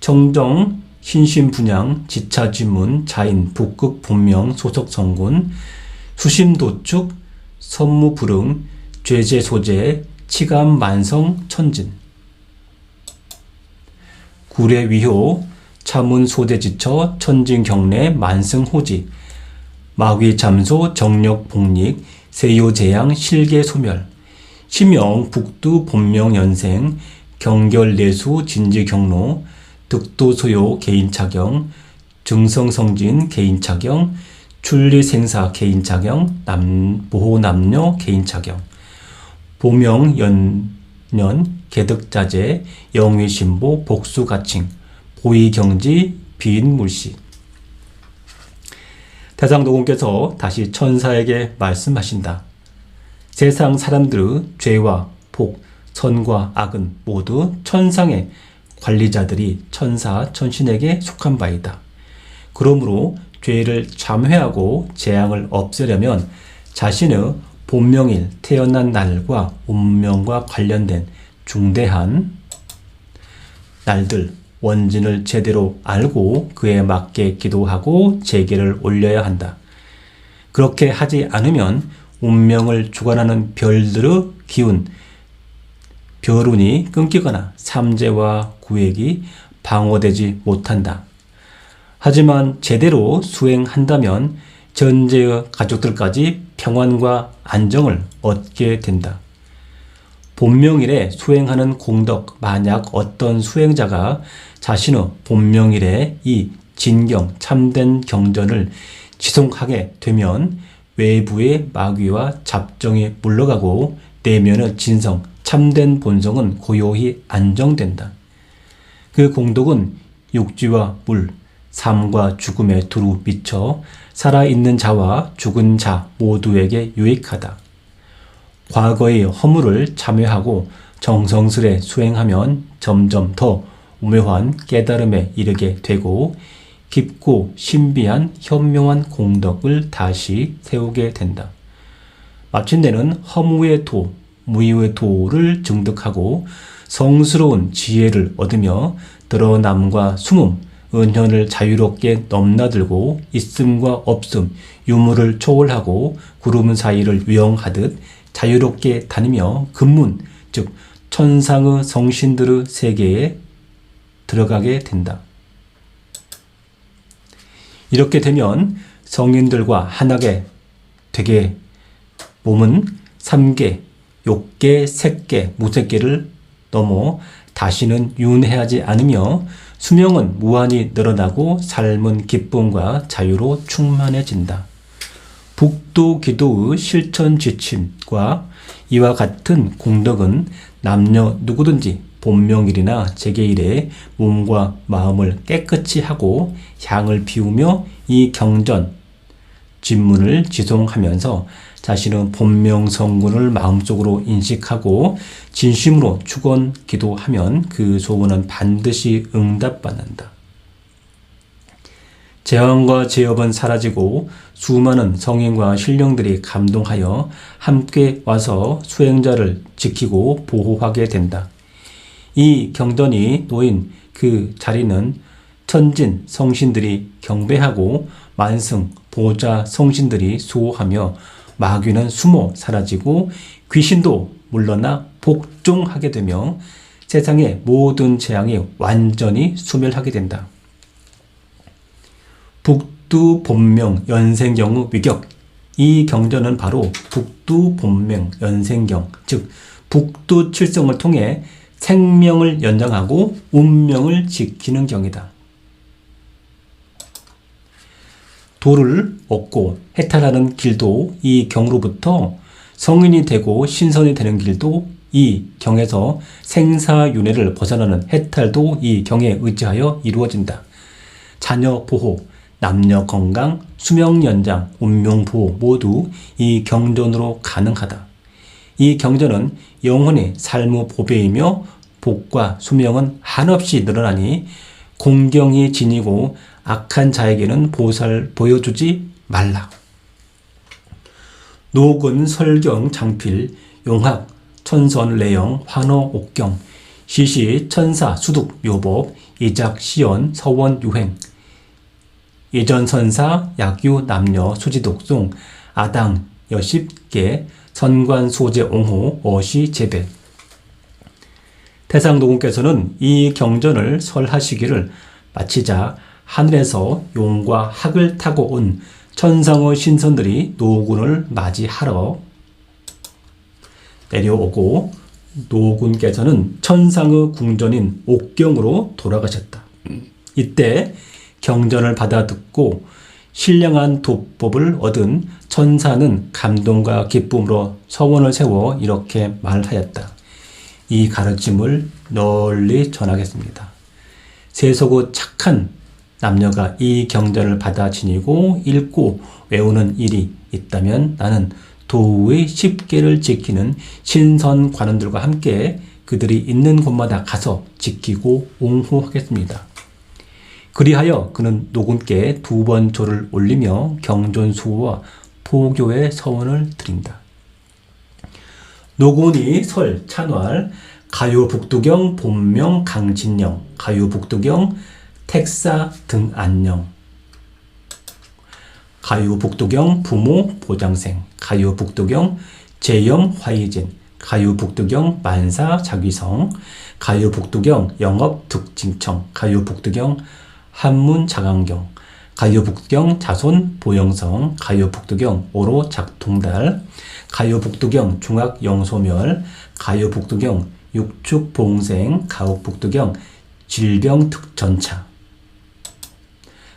청정 신심분양 지차지문 자인 북극 본명 소속성군 수심도축 선무불응 죄제소재 치감만성 천진 구례위효 차문소대지처 천진경례 만승호지 마귀잠소 정력복릭 세요재양 실계소멸 심영 북두 본명연생 경결내수 진지경로 득도소요 개인차경 증성성진 개인차경 출리생사 개인차경 보호남녀 개인차경 보명연년 개득자재 영위신보 복수가칭 보이경지 비인물시 대상도군께서 다시 천사에게 말씀하신다. 세상 사람들의 죄와 복, 선과 악은 모두 천상의 관리자들이 천사, 천신에게 속한 바이다. 그러므로 죄를 참회하고 재앙을 없애려면 자신의 본명일 태어난 날과 운명과 관련된 중대한 날들, 원진을 제대로 알고 그에 맞게 기도하고 제계를 올려야 한다. 그렇게 하지 않으면 운명을 주관하는 별들의 기운, 별운이 끊기거나 삼재와 구획이 방어되지 못한다. 하지만 제대로 수행한다면 전제의 가족들까지 평안과 안정을 얻게 된다. 본명일에 수행하는 공덕, 만약 어떤 수행자가 자신의 본명일에 이 진경, 참된 경전을 지송하게 되면 외부의 마귀와 잡정이 물러가고 내면의 진성, 참된 본성은 고요히 안정된다. 그 공덕은 육지와 물, 삶과 죽음에 두루 미쳐 살아있는 자와 죽은 자 모두에게 유익하다. 과거의 허물을 참회하고 정성스레 수행하면 점점 더 오묘한 깨달음에 이르게 되고 깊고 신비한 현명한 공덕을 다시 세우게 된다. 마침내는 허무의 도, 무의의 도를 증득하고 성스러운 지혜를 얻으며 드러남과 숨음, 은현을 자유롭게 넘나들고 있음과 없음, 유무를 초월하고 구름 사이를 유영하듯 자유롭게 다니며 근문, 즉 천상의 성신들의 세계에 들어가게 된다. 이렇게 되면 성인들과 하나가 되게 몸은 3계, 욕계, 색계, 무색계를 넘어 다시는 윤회하지 않으며 수명은 무한히 늘어나고 삶은 기쁨과 자유로 충만해진다. 북도 기도의 실천 지침과 이와 같은 공덕은 남녀 누구든지 본명일이나 제계일에 몸과 마음을 깨끗이 하고 향을 피우며 이 경전, 진문을 지송하면서 자신의 본명 성군을 마음속으로 인식하고 진심으로 축원 기도하면 그 소원은 반드시 응답받는다. 재앙과 재업은 사라지고 수많은 성인과 신령들이 감동하여 함께 와서 수행자를 지키고 보호하게 된다. 이 경전이 놓인 그 자리는 천진 성신들이 경배하고 만승 보좌 성신들이 수호하며 마귀는 숨어 사라지고 귀신도 물러나 복종하게 되며 세상의 모든 재앙이 완전히 소멸하게 된다. 북두 본명 연생경의 위격, 이 경전은 바로 북두 본명 연생경, 즉 북두 칠성을 통해 생명을 연장하고 운명을 지키는 경이다. 도를 얻고 해탈하는 길도 이 경으로부터 성인이 되고 신선이 되는 길도 이 경에서 생사윤회를 벗어나는 해탈도 이 경에 의지하여 이루어진다. 자녀 보호, 남녀 건강, 수명 연장, 운명 보호 모두 이 경전으로 가능하다. 이 경전은 영혼의 삶의 보배이며 복과 수명은 한없이 늘어나니 공경이 지니고 악한 자에게는 보살 보여주지 말라. 녹은 설경 장필, 용학, 천선 레영, 환호 옥경, 시시 천사 수둑 묘법, 이작 시연 서원 유행, 예전 선사 약유 남녀 수지독송, 아당 여십계, 선관 소재 옹호 어시 재배. 태상노공께서는 이 경전을 설하시기를 마치자 하늘에서 용과 학을 타고 온 천상의 신선들이 노군을 맞이하러 내려오고 노군께서는 천상의 궁전인 옥경으로 돌아가셨다. 이때 경전을 받아 듣고 신령한 도법을 얻은 천사는 감동과 기쁨으로 서원을 세워 이렇게 말하였다. 이 가르침을 널리 전하겠습니다. 세속의 착한 남녀가 이 경전을 받아 지니고 읽고 외우는 일이 있다면 나는 도의 10계를 지키는 신선 관원들과 함께 그들이 있는 곳마다 가서 지키고 옹호하겠습니다. 그리하여 그는 노군께 2번 조를 올리며 경전수호와 포교의 서원을 드린다. 노군이 설 찬활 가요북두경 본명 강진영, 가요북두경 택사 등안녕, 가요북두경 부모 보장생, 가요북두경 재염 화이진, 가요북두경 만사 자귀성, 가요북두경 영업 득징청, 가요북두경 한문 자강경, 가요북두경 자손 보영성, 가요북두경 오로 작통달, 가요북두경 중학 영소멸, 가요북두경 육축 봉생, 가요북두경 질병 특전차,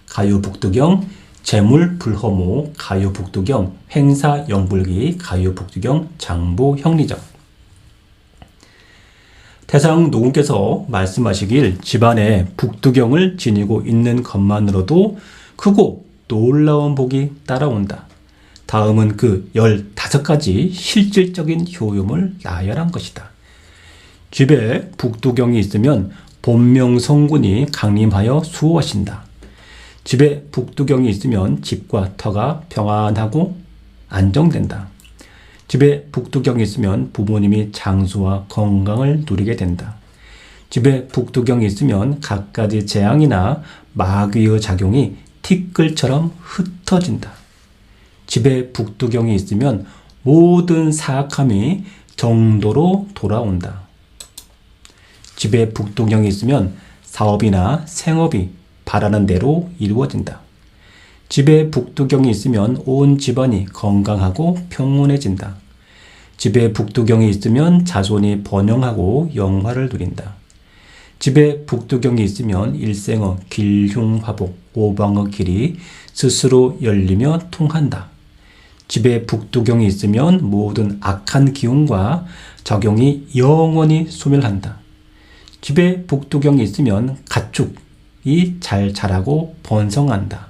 가요북두경 재물 불허무 가요북두경 행사 영불기 가요북두경 장부 형리정. 태상 노군께서 말씀하시길 집안에 북두경을 지니고 있는 것만으로도 크고 놀라운 복이 따라온다. 다음은 그 15가지 실질적인 효용을 나열한 것이다. 집에 북두경이 있으면 본명성군이 강림하여 수호하신다. 집에 북두경이 있으면 집과 터가 평안하고 안정된다. 집에 북두경이 있으면 부모님이 장수와 건강을 누리게 된다. 집에 북두경이 있으면 갖가지 재앙이나 마귀의 작용이 티끌처럼 흩어진다. 집에 북두경이 있으면 모든 사악함이 정도로 돌아온다. 집에 북두경이 있으면 사업이나 생업이 바라는 대로 이루어진다. 집에 북두경이 있으면 온 집안이 건강하고 평온해진다. 집에 북두경이 있으면 자손이 번영하고 영화를 누린다. 집에 북두경이 있으면 일생의 길흉화복 오방의 길이 스스로 열리며 통한다. 집에 북두경이 있으면 모든 악한 기운과 적용이 영원히 소멸한다. 집에 북두경이 있으면 가축이 잘 자라고 번성한다.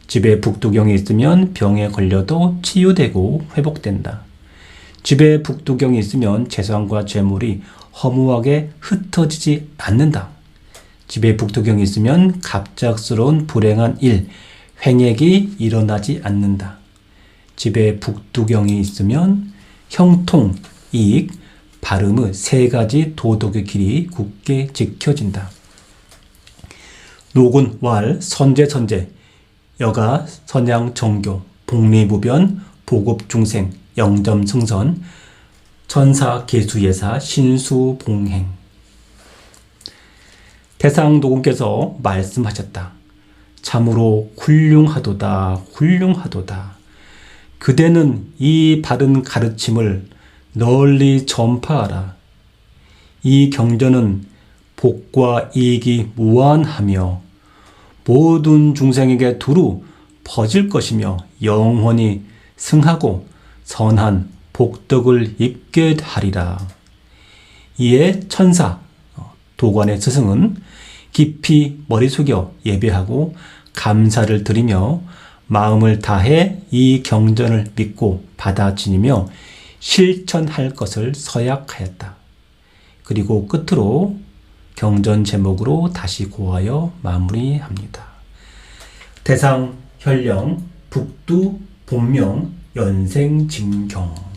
집에 북두경이 있으면 병에 걸려도 치유되고 회복된다. 집에 북두경이 있으면 재산과 재물이 허무하게 흩어지지 않는다. 집에 북두경이 있으면 갑작스러운 불행한 일, 횡액이 일어나지 않는다. 집에 북두경이 있으면 형통, 이익, 발음의 3가지 도덕의 길이 굳게 지켜진다. 노군, 왈, 선제, 여가, 선양, 정교, 복리무변, 보급중생, 영점승선, 천사, 계수예사, 신수봉행. 태상 노군께서 말씀하셨다. 참으로 훌륭하도다. 그대는 이 바른 가르침을 널리 전파하라. 이 경전은 복과 이익이 무한하며 모든 중생에게 두루 퍼질 것이며 영원히 승하고 선한 복덕을 입게 하리라. 이에 천사, 도관의 스승은 깊이 머리 숙여 예배하고 감사를 드리며 마음을 다해 이 경전을 믿고 받아지니며 실천할 것을 서약하였다. 그리고 끝으로 경전 제목으로 다시 고하여 마무리합니다. 태상 현령 북두 본명 연생징경.